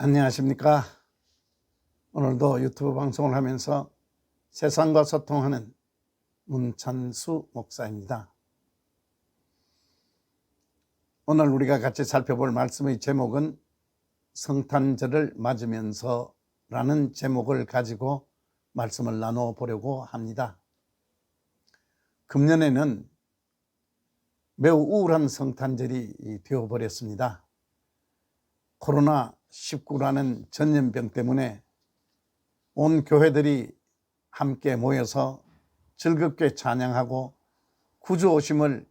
안녕하십니까. 오늘도 유튜브 방송을 하면서 세상과 소통하는 문찬수 목사입니다. 오늘 우리가 같이 살펴볼 말씀의 제목은 성탄절을 맞으면서 라는 제목을 가지고 말씀을 나눠 보려고 합니다. 금년에는 매우 우울한 성탄절이 되어버렸습니다. 코로나19라는 전염병 때문에 온 교회들이 함께 모여서 즐겁게 찬양하고 구주 오심을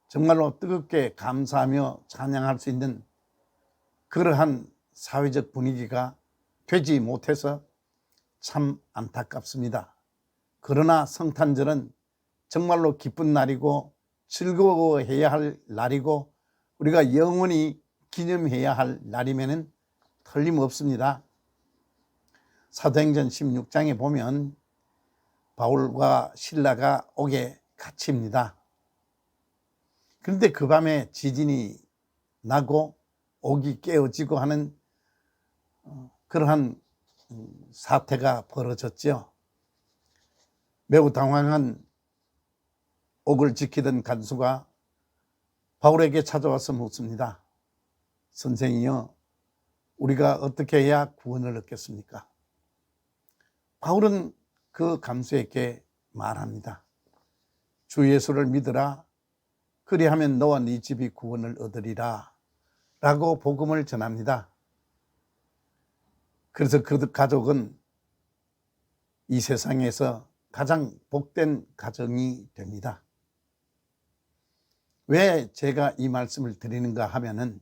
정말로 뜨겁게 감사하며 찬양할 수 있는 그러한 사회적 분위기가 되지 못해서 참 안타깝습니다. 그러나 성탄절은 정말로 기쁜 날이고 즐거워해야 할 날이고 우리가 영원히 기념해야 할 날임에는 틀림없습니다. 사도행전 16장에 보면 바울과 실라가 옥에 갇힙니다. 그런데 그 밤에 지진이 나고 옥이 깨어지고 하는 그러한 사태가 벌어졌죠. 매우 당황한 옥을 지키던 간수가 바울에게 찾아와서 묻습니다. 선생이여, 우리가 어떻게 해야 구원을 얻겠습니까? 바울은 그 간수에게 말합니다. 주 예수를 믿으라. 그리하면 너와 네 집이 구원을 얻으리라 라고 복음을 전합니다. 그래서 그 가족은 이 세상에서 가장 복된 가정이 됩니다. 왜 제가 이 말씀을 드리는가 하면은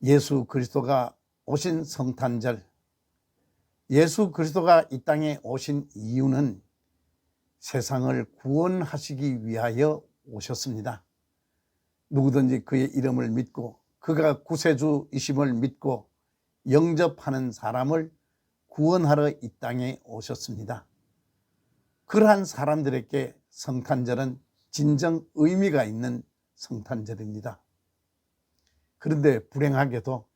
예수 그리스도가 오신 성탄절, 예수 그리스도가 이 땅에 오신 이유는 세상을 구원하시기 위하여 오셨습니다. 누구든지 그의 이름을 믿고 그가 구세주이심을 믿고 영접하는 사람을 구원하러 이 땅에 오셨습니다. 그러한 사람들에게 성탄절은 진정 의미가 있는 성탄절입니다. 그런데 불행하게도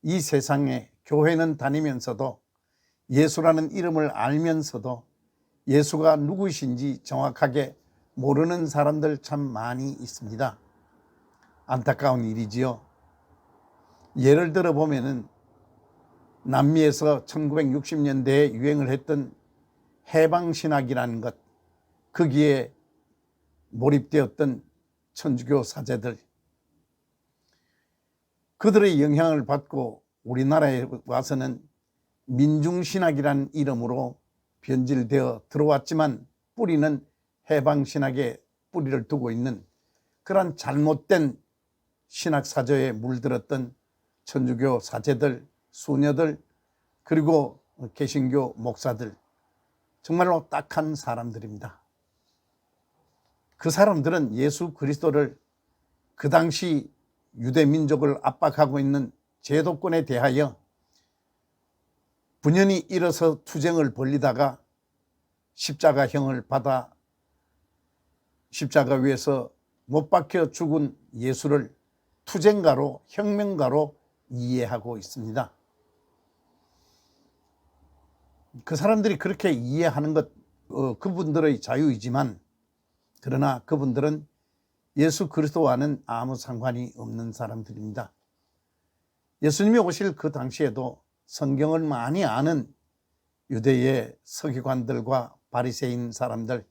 이 세상에 교회는 다니면서도 예수라는 이름을 알면서도 예수가 누구이신지 정확하게 모르는 사람들 참 많이 있습니다. 안타까운 일이지요. 예를 들어 보면은 남미에서 1960년대에 유행을 했던 해방신학이라는 것, 거기에 몰입되었던 천주교 사제들, 그들의 영향을 받고 우리나라에 와서는 민중신학이라는 이름으로 변질되어 들어왔지만 뿌리는 해방신학에 뿌리를 두고 있는 그런 잘못된 신학사조에 물들었던 천주교 사제들, 수녀들, 그리고 개신교 목사들, 정말로 딱한 사람들입니다. 그 사람들은 예수 그리스도를 그 당시 유대 민족을 압박하고 있는 제도권에 대하여 분연히 일어서 투쟁을 벌이다가 십자가형을 받아 십자가 위에서 못 박혀 죽은 예수를 투쟁가로, 혁명가로 이해하고 있습니다. 그 사람들이 그렇게 이해하는 것 그분들의 자유이지만, 그러나 그분들은 예수 그리스도와는 아무 상관이 없는 사람들입니다. 예수님이 오실 그 당시에도 성경을 많이 아는 유대의 서기관들과 바리새인 사람들,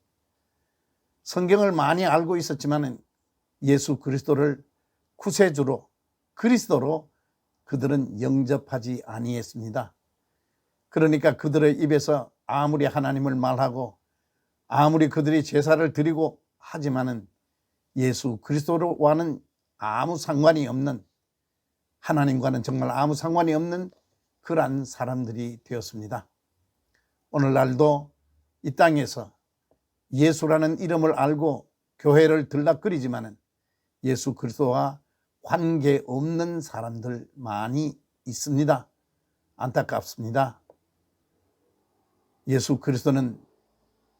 성경을 많이 알고 있었지만 예수 그리스도를 구세주로, 그리스도로 그들은 영접하지 아니했습니다. 그러니까 그들의 입에서 아무리 하나님을 말하고 아무리 그들이 제사를 드리고 하지만은 예수 그리스도와는 아무 상관이 없는, 하나님과는 정말 아무 상관이 없는 그러한 사람들이 되었습니다. 오늘날도 이 땅에서 예수라는 이름을 알고 교회를 들락거리지만은 예수 그리스도와 관계없는 사람들 많이 있습니다. 안타깝습니다. 예수 그리스도는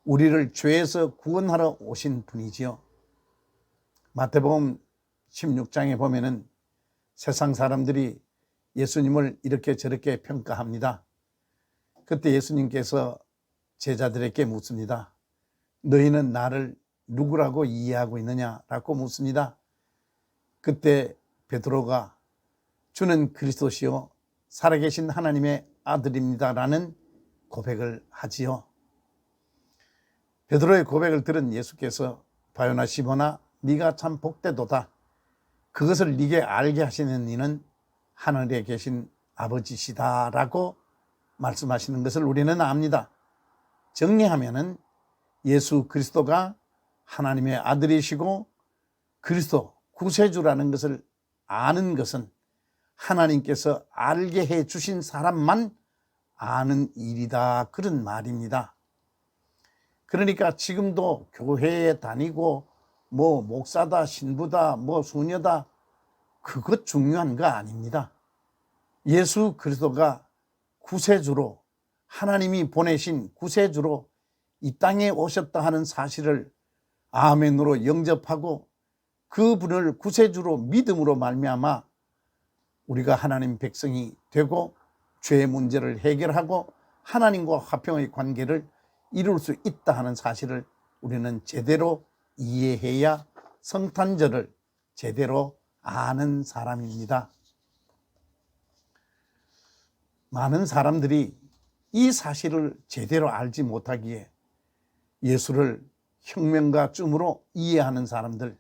우리를 죄에서 구원하러 오신 분이지요. 마태복음 16장에 보면은 세상 사람들이 예수님을 이렇게 저렇게 평가합니다. 그때 예수님께서 제자들에게 묻습니다. 너희는 나를 누구라고 이해하고 있느냐라고 묻습니다. 그때 베드로가 주는 그리스도시요 살아계신 하나님의 아들입니다라는 고백을 하지요. 베드로의 고백을 들은 예수께서 바요나 시몬아 네가 참 복되도다. 그것을 네게 알게 하시는 이는 하늘에 계신 아버지시다라고 말씀하시는 것을 우리는 압니다. 정리하면은 예수 그리스도가 하나님의 아들이시고 그리스도 구세주라는 것을 아는 것은 하나님께서 알게 해 주신 사람만 아는 일이다, 그런 말입니다. 그러니까 지금도 교회에 다니고 뭐 목사다, 신부다, 뭐 수녀다, 그것 중요한 거 아닙니다. 예수 그리스도가 구세주로, 하나님이 보내신 구세주로 이 땅에 오셨다 하는 사실을 아멘으로 영접하고 그분을 구세주로 믿음으로 말미암아 우리가 하나님 백성이 되고 죄의 문제를 해결하고 하나님과 화평의 관계를 이룰 수 있다 하는 사실을 우리는 제대로 이해해야 성탄절을 제대로 아는 사람입니다. 많은 사람들이 이 사실을 제대로 알지 못하기에 예수를 혁명과 쯤으로 이해하는 사람들,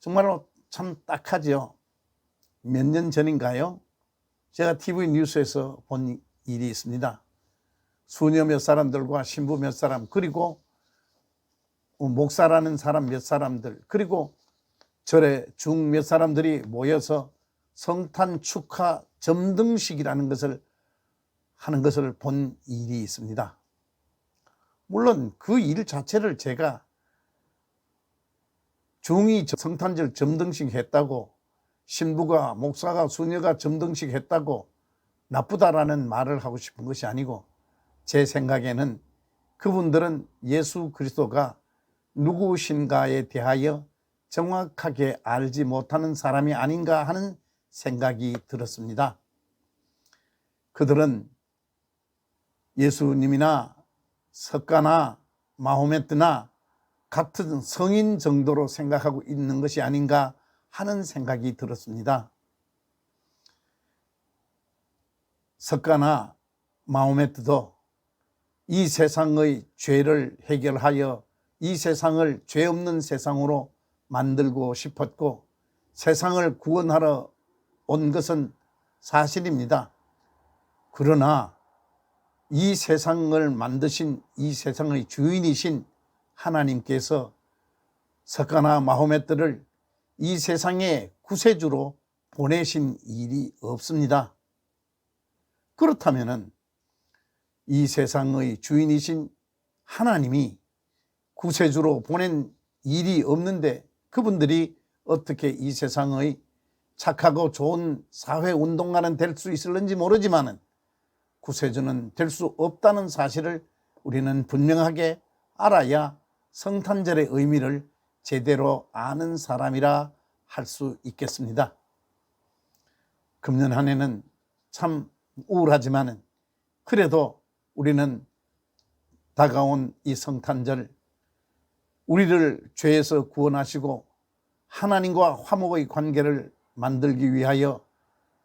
정말로 참 딱하죠. 몇 년 전인가요? 제가 TV 뉴스에서 본 일이 있습니다. 수녀 몇 사람들과 신부 몇 사람, 그리고 목사라는 사람 몇 사람들, 그리고 절에 중 몇 사람들이 모여서 성탄 축하 점등식이라는 것을 하는 것을 본 일이 있습니다. 물론 그 일 자체를 제가 중이 성탄절 점등식 했다고, 신부가 목사가 수녀가 점등식 했다고 나쁘다라는 말을 하고 싶은 것이 아니고, 제 생각에는 그분들은 예수 그리스도가 누구신가에 대하여 정확하게 알지 못하는 사람이 아닌가 하는 생각이 들었습니다. 그들은 예수님이나 석가나 마호메트나 같은 성인 정도로 생각하고 있는 것이 아닌가 하는 생각이 들었습니다. 석가나 마호메트도 이 세상의 죄를 해결하여 이 세상을 죄 없는 세상으로 만들고 싶었고 세상을 구원하러 온 것은 사실입니다. 그러나 이 세상을 만드신 이 세상의 주인이신 하나님께서 석가나 마호메트를 이 세상의 구세주로 보내신 일이 없습니다. 그렇다면 이 세상의 주인이신 하나님이 구세주로 보낸 일이 없는데 그분들이 어떻게 이 세상의 착하고 좋은 사회운동가는 될 수 있을는지 모르지만 구세주는 될 수 없다는 사실을 우리는 분명하게 알아야 성탄절의 의미를 제대로 아는 사람이라 할 수 있겠습니다. 금년 한 해는 참 우울하지만 그래도 우리는 다가온 이 성탄절, 우리를 죄에서 구원하시고 하나님과 화목의 관계를 만들기 위하여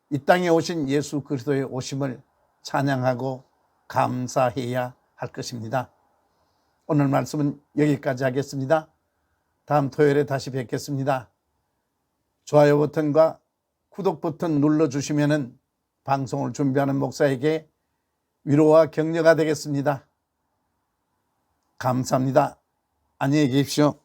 이 땅에 오신 예수 그리스도의 오심을 찬양하고 감사해야 할 것입니다. 오늘 말씀은 여기까지 하겠습니다. 다음 토요일에 다시 뵙겠습니다. 좋아요 버튼과 구독 버튼 눌러주시면 방송을 준비하는 목사에게 위로와 격려가 되겠습니다. 감사합니다. 안녕히 계십시오.